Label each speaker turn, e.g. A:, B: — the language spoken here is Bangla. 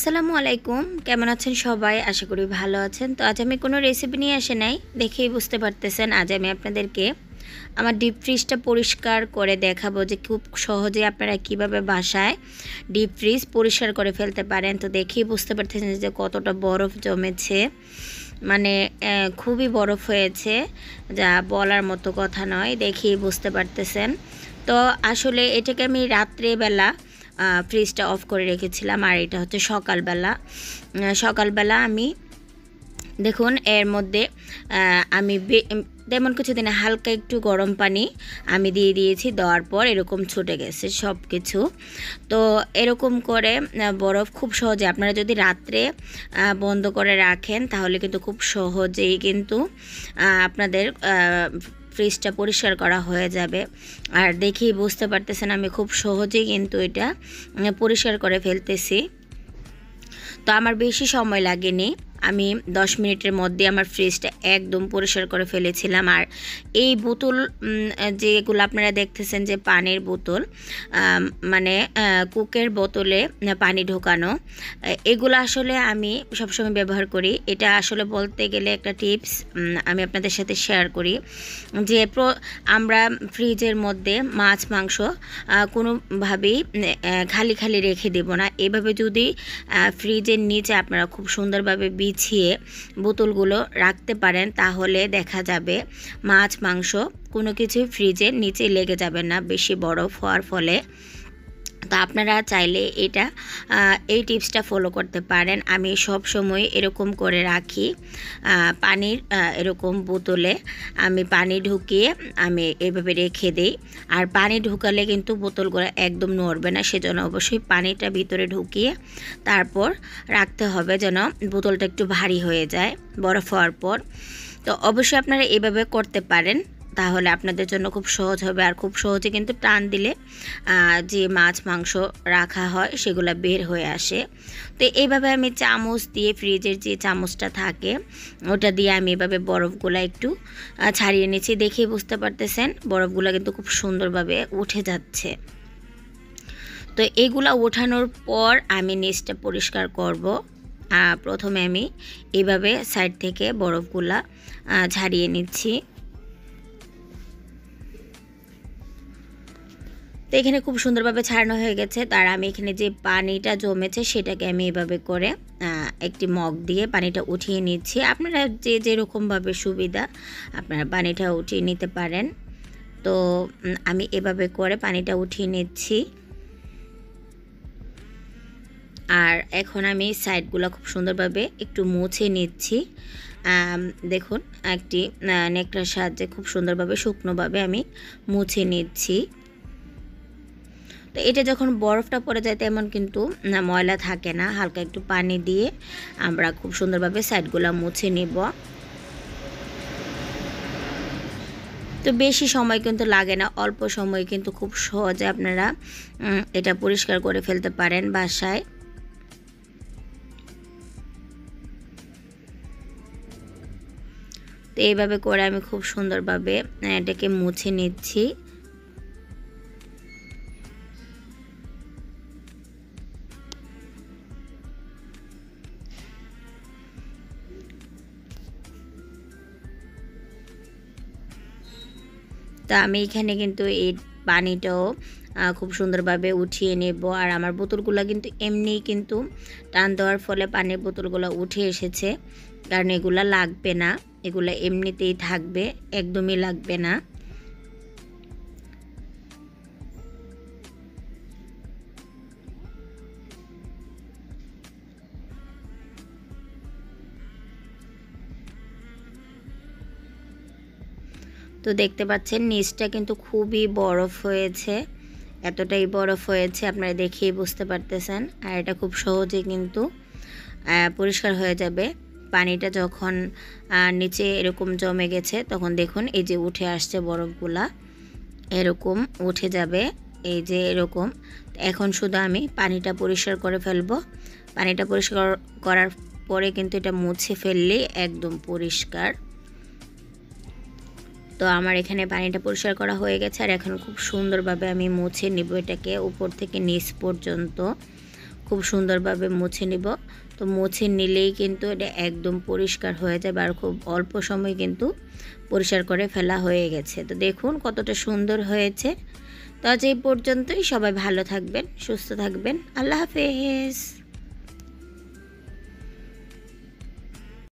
A: আসসালামু আলাইকুম, কেমন আছেন সবাই? আশা করি ভালো আছেন। তো আজ আমি কোনো রেসিপি নিয়ে আসি নাই, দেখেই বুঝতে পারতেছেন। আজ আমি আপনাদেরকে আমার ডিপ ফ্রিজটা পরিষ্কার করে দেখাবো যে খুব সহজে আপনারা কিভাবে বাসায় ডিপ ফ্রিজ পরিষ্কার করে ফেলতে পারেন। তো দেখেই বুঝতে পারতেছেন যে কতটা বরফ জমেছে, মানে খুবই বরফ হয়েছে, যা বলার মতো কথা নয়। দেখেই বুঝতে পারতেছেন। তো আসলে এটাকে আমি রাত্রেবেলা ফ্রিজটা অফ করে রেখেছিলাম, আর এটা হচ্ছে সকালবেলা আমি দেখুন এর মধ্যে আমি তেমন কিছু দিনে হালকা একটু গরম পানি আমি দিয়ে দিয়েছি। দেওয়ার পর এরকম ছুটে গেছে সব কিছু। তো এরকম করে বরফ খুব সহজে আপনারা যদি রাত্রে বন্ধ করে রাখেন তাহলে কিন্তু খুব সহজেই কিন্তু আপনাদের ফ্রিজটা পরিষ্কার করা হয়ে যাবে। আর দেখেই বুঝতে পারতেছেন আমি খুব সহজেই কিন্তু এটা পরিষ্কার করে ফেলতেছি। তো আমার বেশি সময় লাগেনি, আমি 10 মিনিটের মধ্যে আমার ফ্রিজটা একদম পরিষ্কার করে ফেলেছিলাম। আর এই বোতল যেগুলো আপনারা দেখতেছেন যে পানির বোতল, মানে কোকের বোতলে পানি ঢোকানো, এগুলো আসলে আমি সবসময় ব্যবহার করি। এটা আসলে বলতে গেলে একটা টিপস আমি আপনাদের সাথে শেয়ার করি যে আমরা ফ্রিজের মধ্যে মাছ মাংস কোনোভাবেই খালি খালি রেখে দেব না। এভাবে যদি ফ্রিজের নিচে আপনারা খুব সুন্দরভাবে বিছিয়ে বোতলগুলো রাখতে পারেন তাহলে দেখা যাবে মাছ মাংস কোনো কিছুই ফ্রিজের নিচে লেগে যাবে না বেশি বরফ হওয়ার ফলে। তো আপনারা চাইলে এই টিপসটা ফলো করতে পারেন। আমি সব সময় এরকম করে রাখি, পানির এরকম বোতলে আমি পানি ঢুকিয়ে আমি এভাবে রেখে দিই। আর পানি ঢুকালে কিন্তু বোতলগুলো একদম নড়বে না, সেজন্য অবশ্যই পানিটা ভিতরে ঢুকিয়ে তারপর রাখতে হবে, যেন বোতলটা একটু ভারী হয়ে যায় বরফ হওয়ার পর। তো অবশ্যই আপনারা এভাবে করতে পারেন, তাহলে আপনাদের জন্য খুব সহজ হবে। আর খুব সহজে কিন্তু টান দিলে যে মাছ মাংস রাখা হয় সেগুলো বের হয়ে আসে। তো এইভাবে আমি চামচ দিয়ে, ফ্রিজের যে চামচটা থাকে ওটা দিয়ে আমি এভাবে বরফগুলো একটু ছাড়িয়ে নিচ্ছি। দেখেই বুঝতে পারতেছেন বরফগুলো কিন্তু খুব সুন্দরভাবে উঠে যাচ্ছে। তো এইগুলা ওঠানোর পর আমি নিচটা পরিষ্কার করব। প্রথমে আমি এইভাবে সাইড থেকে বরফগুলা ছাড়িয়ে নিচ্ছি। তো এখানে খুব সুন্দরভাবে ছাড়ানো হয়ে গেছে। তার আমি এখানে যে পানিটা জমেছে সেটাকে আমি এভাবে করে একটি মগ দিয়ে পানিটা উঠিয়ে নিচ্ছি। আপনারা যে যেরকমভাবে সুবিধা আপনারা পানিটা উঠিয়ে নিতে পারেন। তো আমি এভাবে করে পানিটা উঠিয়ে নিচ্ছি। আর এখন আমি সাইডগুলো খুব সুন্দরভাবে একটু মুছে নিচ্ছি। দেখুন একটি নেকড়ার সাহায্যে খুব সুন্দরভাবে শুকনোভাবে আমি মুছে নিচ্ছি। তো এটা যখন বরফটা পড়ে যায় তেমন কিন্তু ময়লা থাকে না। হালকা একটু পানি দিয়ে আমরা খুব সুন্দরভাবে সাইডগুলো মুছে নিব। তো বেশি সময় কিন্তু লাগে না, অল্প সময় কিন্তু খুব সহজে আপনারা এটা পরিষ্কার করে ফেলতে পারেন বাসায়। তো এইভাবে করে আমি খুব সুন্দরভাবে এটাকে মুছে নিচ্ছি। তা আমি এখানে কিন্তু এই পানিটাও খুব সুন্দরভাবে উঠিয়ে নেব। আর আমার বোতলগুলো কিন্তু এমনিই কিন্তু টান দেওয়ার ফলে পানির বোতলগুলো উঠে এসেছে, কারণ এগুলা লাগবে না, এগুলো এমনিতেই থাকবে, একদমই লাগবে না। তো দেখতে পাচ্ছেন নিচটা কিন্তু খুবই বরফ হয়েছে, এতটাই বরফ হয়েছে আপনারা দেখেই বুঝতে পারতেছেন। আর এটা খুব সহজে কিন্তু পরিষ্কার হয়ে যাবে। পানিটা যখন নিচে এরকম জমে গেছে তখন দেখুন এই যে উঠে আসছে বরফগুলা, এরকম উঠে যাবে, এই যে এরকম। এখন শুধু আমি পানিটা পরিষ্কার করে ফেলবো। পানিটা পরিষ্কার করার পরে কিন্তু এটা মুছে ফেললেই একদম পরিষ্কার। তো আমার এখানে পানিটা পরিষ্কার করা হয়ে গেছে। আর এখন খুব সুন্দরভাবে আমি মুছে নিব এটাকে উপর থেকে নিচ পর্যন্ত। খুব সুন্দরভাবে মুছে নিব। তো মুছে নিলেই কিন্তু এটা একদম পরিষ্কার হয়ে যাবে, আর খুব অল্প সময় কিন্তু পরিষ্কার করে ফেলা হয়ে গেছে। তো দেখুন কতটা সুন্দর হয়েছে। তো আজ এই পর্যন্তই। সবাই ভালো থাকবেন, সুস্থ থাকবেন। আল্লাহ হাফেজ।